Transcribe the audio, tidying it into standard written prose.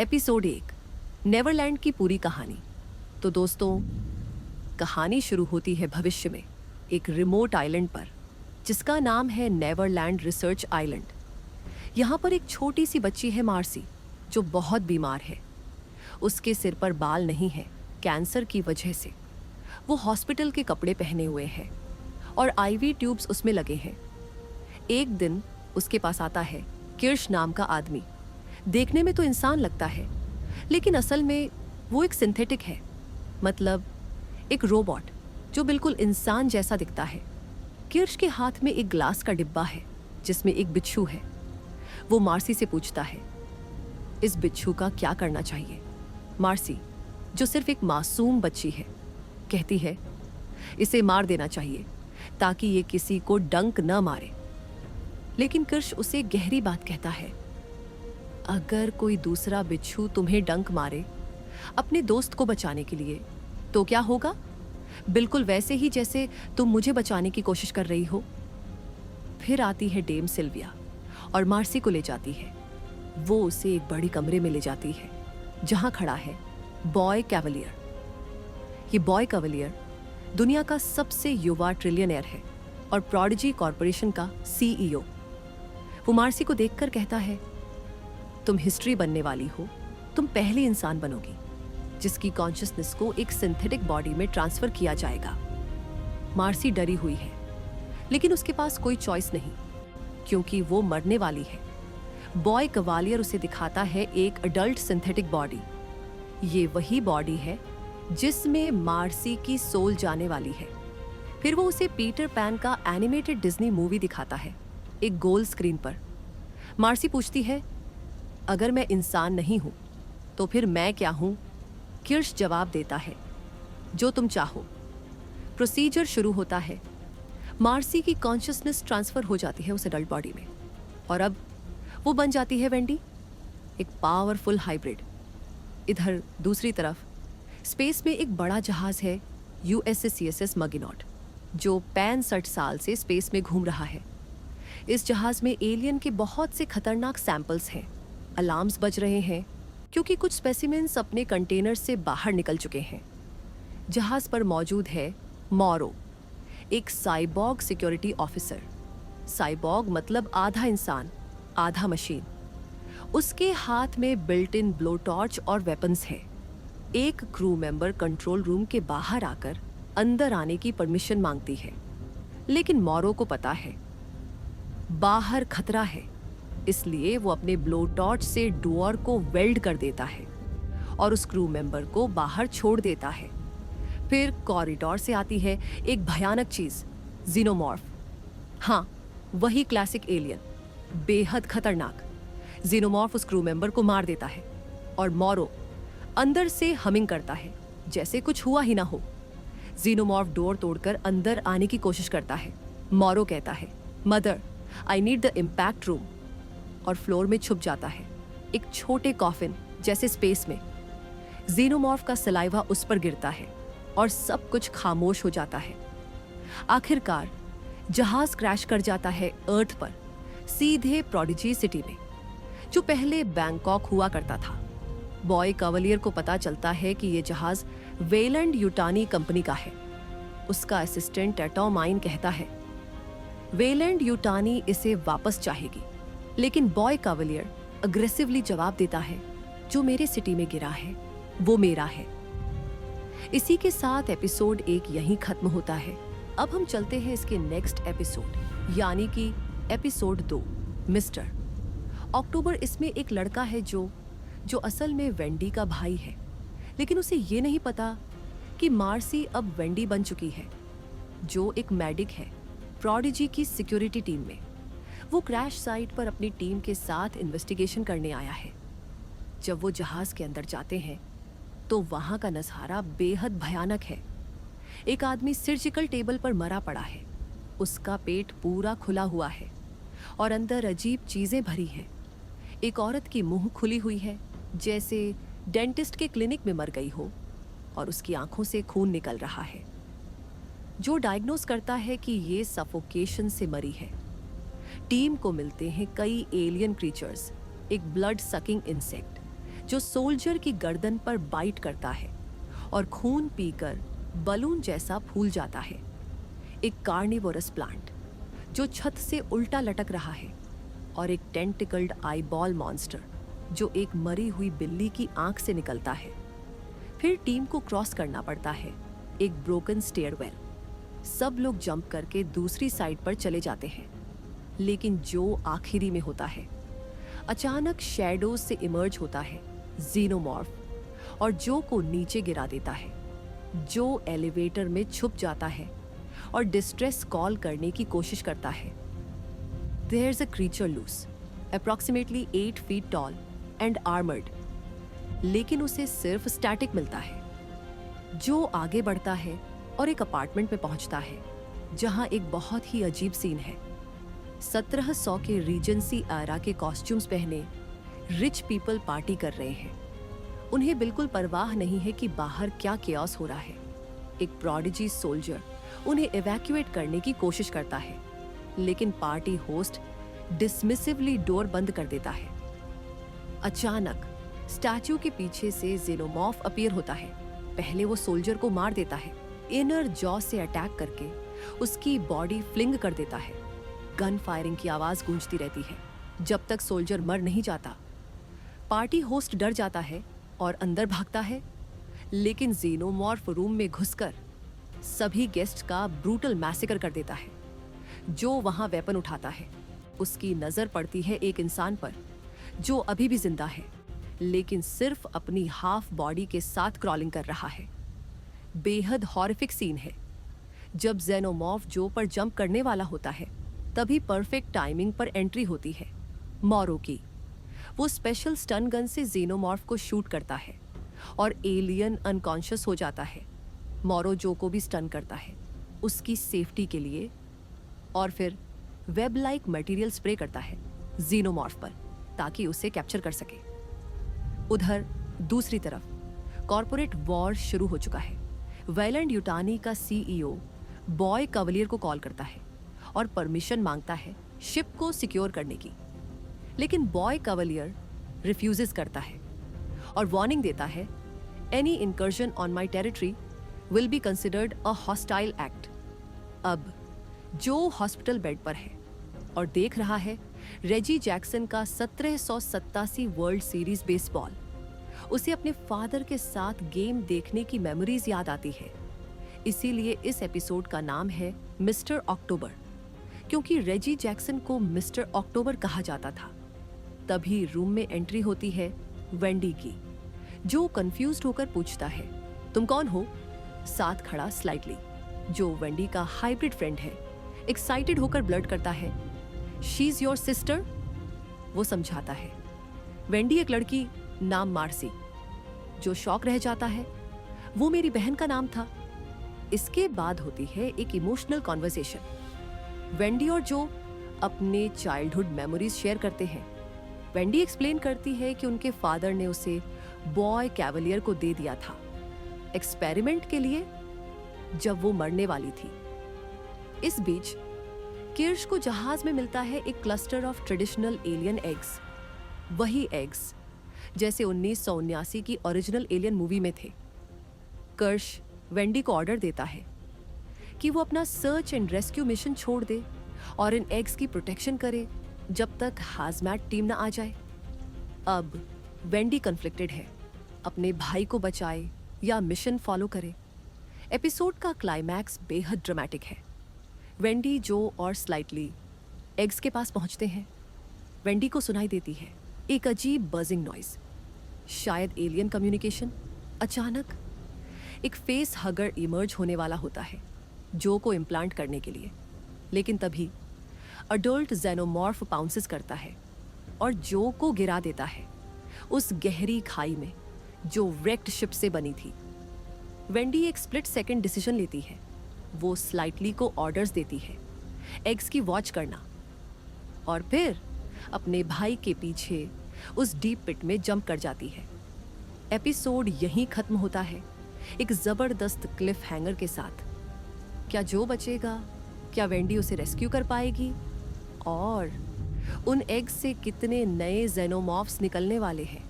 Episode 1 Neverland की पूरी कहानी। तो दोस्तों, कहानी शुरू होती है भविष्य में, एक रिमोट आइलैंड पर जिसका नाम है नेवरलैंड रिसर्च आइलैंड। यहाँ पर एक छोटी सी बच्ची है मार्सी, जो बहुत बीमार है। उसके सिर पर बाल नहीं है, कैंसर की वजह से। वो हॉस्पिटल के कपड़े पहने हुए है और आईवी ट्यूब्स उसमें लगे हैं। एक दिन उसके पास आता है किर्श नाम का आदमी। देखने में तो इंसान लगता है, लेकिन असल में वो एक सिंथेटिक है, मतलब एक रोबोट जो बिल्कुल इंसान जैसा दिखता है। किर्श के हाथ में एक ग्लास का डिब्बा है जिसमें एक बिच्छू है। वो मार्सी से पूछता है, इस बिच्छू का क्या करना चाहिए? मार्सी, जो सिर्फ एक मासूम बच्ची है, कहती है, इसे मार देना चाहिए ताकि ये किसी को डंक न मारे। लेकिन किर्श उसे गहरी बात कहता है, अगर कोई दूसरा बिच्छू तुम्हें डंक मारे अपने दोस्त को बचाने के लिए, तो क्या होगा? बिल्कुल वैसे ही जैसे तुम मुझे बचाने की कोशिश कर रही हो। फिर आती है डेम सिल्विया और मार्सी को ले जाती है। वो उसे एक बड़ी कमरे में ले जाती है जहां खड़ा है बॉय कैवलियर। ये बॉय कैवलियर दुनिया का सबसे युवा ट्रिलियनेयर है और प्रोडिजी कॉरपोरेशन का सीईओ। वो मार्सी को देखकर कहता है, तुम हिस्ट्री बनने वाली हो। तुम पहली इंसान बनोगी जिसकी कॉन्शियसनेस को एक सिंथेटिक बॉडी में ट्रांसफर किया जाएगा। मार्सी डरी हुई है, लेकिन उसके पास कोई चॉइस नहीं, क्योंकि वो मरने वाली है। बॉय कैवलियर उसे दिखाता है एक अडल्ट सिंथेटिक बॉडी। ये वही बॉडी है जिसमें मार्सी की सोल जाने वाली है। फिर वो उसे पीटर पैन का एनिमेटेड डिज्नी मूवी दिखाता है, एक गोल स्क्रीन पर। मार्सी पूछती है, अगर मैं इंसान नहीं हूं तो फिर मैं क्या हूं? किर्श जवाब देता है, जो तुम चाहो। प्रोसीजर शुरू होता है। मार्सी की कॉन्शियसनेस ट्रांसफर हो जाती है उस एडल्ट बॉडी में, और अब वो बन जाती है वेंडी, एक पावरफुल हाइब्रिड। इधर दूसरी तरफ स्पेस में एक बड़ा जहाज है, USS मगिनॉट, जो 65 साल से स्पेस में घूम रहा है। इस जहाज में एलियन के बहुत से खतरनाक सैंपल्स हैं। अलार्म्स बज रहे हैं क्योंकि कुछ स्पेसिमेंस अपने कंटेनर से बाहर निकल चुके हैं। जहाज पर मौजूद है मॉरो, एक साइबॉग सिक्योरिटी ऑफिसर। साइबॉग मतलब आधा इंसान आधा मशीन। उसके हाथ में बिल्ट इन ब्लो टॉर्च और वेपन्स है। एक क्रू मेंबर कंट्रोल रूम के बाहर आकर अंदर आने की परमिशन मांगती है, लेकिन मॉरो को पता है बाहर खतरा है, इसलिए वो अपने ब्लो टॉर्च से डोर को वेल्ड कर देता है और उस क्रू मेंबर को बाहर छोड़ देता है। फिर कॉरिडोर से आती है एक भयानक चीज, जीनोमॉर्फ। हाँ, वही क्लासिक एलियन, बेहद खतरनाक। जीनोमॉर्फ उस क्रू मेंबर को मार देता है और मॉरो अंदर से हमिंग करता है जैसे कुछ हुआ ही ना हो। जीनोमॉर्फ डोर तोड़कर अंदर आने की कोशिश करता है। मॉरो कहता है, mother, I need the impact room, और फ्लोर में छुप जाता है एक छोटे कॉफिन जैसे स्पेस में। जीनोमॉर्फ का सलाइवा उस पर गिरता है और सब कुछ खामोश हो जाता है। आखिरकार जहाज क्रैश कर जाता है अर्थ पर, सीधे प्रोडिजी सिटी में, जो पहले बैंकॉक हुआ करता था। बॉय कैवलियर को पता चलता है कि यह जहाज वेलैंड यूटानी कंपनी का है। उसका असिस्टेंट टेटोमाइन कहता है, वेलैंड यूटानी इसे वापस चाहेगी, लेकिन बॉय कैवलियर अग्रेसिवली जवाब देता है, जो मेरे सिटी में गिरा है वो मेरा है। इसी के साथ एपिसोड 1 यहीं खत्म होता है। अब हम चलते हैं इसके नेक्स्ट एपिसोड, यानी कि एपिसोड 2, मिस्टर। अक्टूबर इसमें एक लड़का है जो असल में वेंडी का भाई है, लेकिन उसे ये नहीं पता कि मार्सी अब वेंडी बन चुकी है, जो एक मेडिक है प्रोडिजी की सिक्योरिटी टीम में। वो क्रैश साइट पर अपनी टीम के साथ इन्वेस्टिगेशन करने आया है। जब वो जहाज के अंदर जाते हैं तो वहां का नजारा बेहद भयानक है। एक आदमी सर्जिकल टेबल पर मरा पड़ा है। उसका पेट पूरा खुला हुआ है और अंदर अजीब चीजें भरी हैं। एक औरत की मुंह खुली हुई है, जैसे डेंटिस्ट के क्लिनिक में मर गई हो, और उसकी आंखों से खून निकल रहा है, जो डायग्नोस करता है कि ये सफोकेशन से मरी है। टीम को मिलते हैं कई एलियन क्रीचर्स, एक ब्लड सकिंग इंसेक्ट जो सोल्जर की गर्दन पर बाइट करता है और खून पीकर बलून जैसा फूल जाता है। एक कार्निवोरस प्लांट जो छत से उल्टा लटक रहा है और एक टेंटिकल्ड आईबॉल मॉन्स्टर जो एक मरी हुई बिल्ली की आंख से निकलता है। फिर टीम को क्रॉस करना पड़ता है एक ब्रोकन स्टेयरवेल। सब लोग जंप करके दूसरी साइड पर चले जाते हैं, लेकिन जो आखिरी में होता है अचानक शैडोज से इमर्ज होता है जीनोमॉर्फ और जो को नीचे गिरा देता है। जो एलिवेटर में छुप जाता है और डिस्ट्रेस कॉल करने की कोशिश करता है। There's a creature loose, approximately 8 feet tall and armored, लेकिन उसे सिर्फ स्टैटिक मिलता है। जो आगे बढ़ता है और एक अपार्टमेंट में पहुंचता है जहां एक बहुत ही अजीब सीन है। 1700 के रीजेंसी एरा के कॉस्ट्यूम्स पहने रिच पीपल पार्टी कर रहे हैं। उन्हें बिल्कुल परवाह नहीं है कि बाहर क्या केओस हो रहा है। एक प्रोडिजी सोल्जर उन्हें इवैक्यूएट करने की कोशिश करता है, लेकिन पार्टी होस्ट डिसमिसिवली डोर बंद कर देता है। अचानक स्टैचू के पीछे से जेनोमॉर्फ अपीयर होता है। पहले वो सोल्जर को मार देता है, इनर जॉ से अटैक करके उसकी बॉडी फ्लिंग कर देता है। गन फायरिंग की आवाज गूंजती रहती है जब तक सोल्जर मर नहीं जाता। पार्टी होस्ट डर जाता है और अंदर भागता है, लेकिन जेनोमॉर्फ रूम में घुसकर सभी गेस्ट का ब्रूटल मैसेकर कर देता है। जो वहां वेपन उठाता है उसकी नजर पड़ती है एक इंसान पर जो अभी भी जिंदा है, लेकिन सिर्फ अपनी हाफ बॉडी के साथ क्रॉलिंग कर रहा है। बेहद हॉरिफिक सीन है। जब जेनोमॉर्फ जो पर जंप करने वाला होता है तभी परफेक्ट टाइमिंग पर एंट्री होती है मोरो की। वो स्पेशल स्टन गन से जेनोमॉर्फ को शूट करता है और एलियन अनकॉन्शियस हो जाता है। मोरो जो को भी स्टन करता है उसकी सेफ्टी के लिए और फिर वेब लाइक मटेरियल स्प्रे करता है जेनोमॉर्फ पर ताकि उसे कैप्चर कर सके। उधर दूसरी तरफ कॉर्पोरेट वॉर शुरू हो चुका है। वेलैंड यूटानी का सीईओ बॉय कवलियर को कॉल करता है और परमिशन मांगता है शिप को सिक्योर करने की, लेकिन बॉय कवलियर रिफ्यूजेस करता है और वार्निंग देता है any incursion on my territory will be considered a hostile act. अब जो हॉस्पिटल बेड पर है और देख रहा है रेजी जैक्सन का 1787 वर्ल्ड सीरीज बेसबॉल, उसे अपने फादर के साथ गेम देखने की मेमोरीज याद आती है। इसीलिए इस एपिसोड का नाम है मिस्टर अक्टूबर, क्योंकि रेजी जैक्सन को मिस्टर अक्टूबर कहा जाता था। तभी रूम में एंट्री होती है वेंडी की, जो कंफ्यूज्ड होकर पूछता है तुम कौन हो। साथ खड़ा स्लाइटली, जो वेंडी का हाइब्रिड फ्रेंड है, एक्साइटेड होकर ब्लर्ट करता है शी इज योर सिस्टर। वो समझाता है वेंडी एक लड़की नाम मार्सी, जो शॉक रह जाता है वो मेरी बहन का नाम था। इसके बाद होती है एक इमोशनल कॉन्वर्सेशन। वेंडी और जो अपने चाइल्डहुड मेमोरीज शेयर करते हैं। वेंडी एक्सप्लेन करती है कि उनके फादर ने उसे बॉय कैवलियर को दे दिया था एक्सपेरिमेंट के लिए जब वो मरने वाली थी। इस बीच किर्श को जहाज में मिलता है एक cluster of traditional alien eggs, वही एग्स जैसे 1979 की ओरिजिनल एलियन मूवी में थे। किर्श वेंडी को ऑर्डर देता है कि वो अपना सर्च एंड रेस्क्यू मिशन छोड़ दे और इन एग्स की प्रोटेक्शन करे जब तक हाजमैट टीम ना आ जाए। अब वेंडी कन्फ्लिक्टेड है, अपने भाई को बचाए या मिशन फॉलो करे। एपिसोड का क्लाइमैक्स बेहद ड्रामेटिक है। वेंडी, जो और स्लाइटली एग्स के पास पहुंचते हैं। वेंडी को सुनाई देती है एक अजीब बजिंग नॉइज, शायद एलियन कम्युनिकेशन। अचानक एक फेस हगर इमर्ज होने वाला होता है जो को इम्प्लांट करने के लिए, लेकिन तभी अडल्ट जेनोमॉर्फ पाउंसेस करता है और जो को गिरा देता है उस गहरी खाई में जो wrecked शिप से बनी थी। वेंडी एक स्प्लिट सेकंड डिसीजन लेती है। वो स्लाइटली को ऑर्डर्स देती है एग्स की वॉच करना और फिर अपने भाई के पीछे उस डीप पिट में जंप कर जाती है। एपिसोड यहीं खत्म होता है एक जबरदस्त क्लिफ हैंगर के साथ। क्या जो बचेगा? क्या वेंडी उसे रेस्क्यू कर पाएगी? और उन एग्स से कितने नए जेनोमॉर्फ्स निकलने वाले हैं?